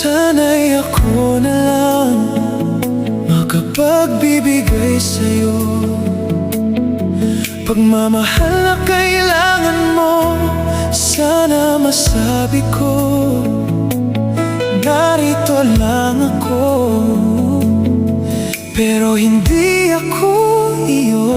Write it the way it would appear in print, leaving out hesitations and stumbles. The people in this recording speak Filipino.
Sana'y ako na lang makapagbibigay sa'yo. Pagmamahal na kailangan mo, sana masabi ko, narito lang ako. Pero hindi ako iyo.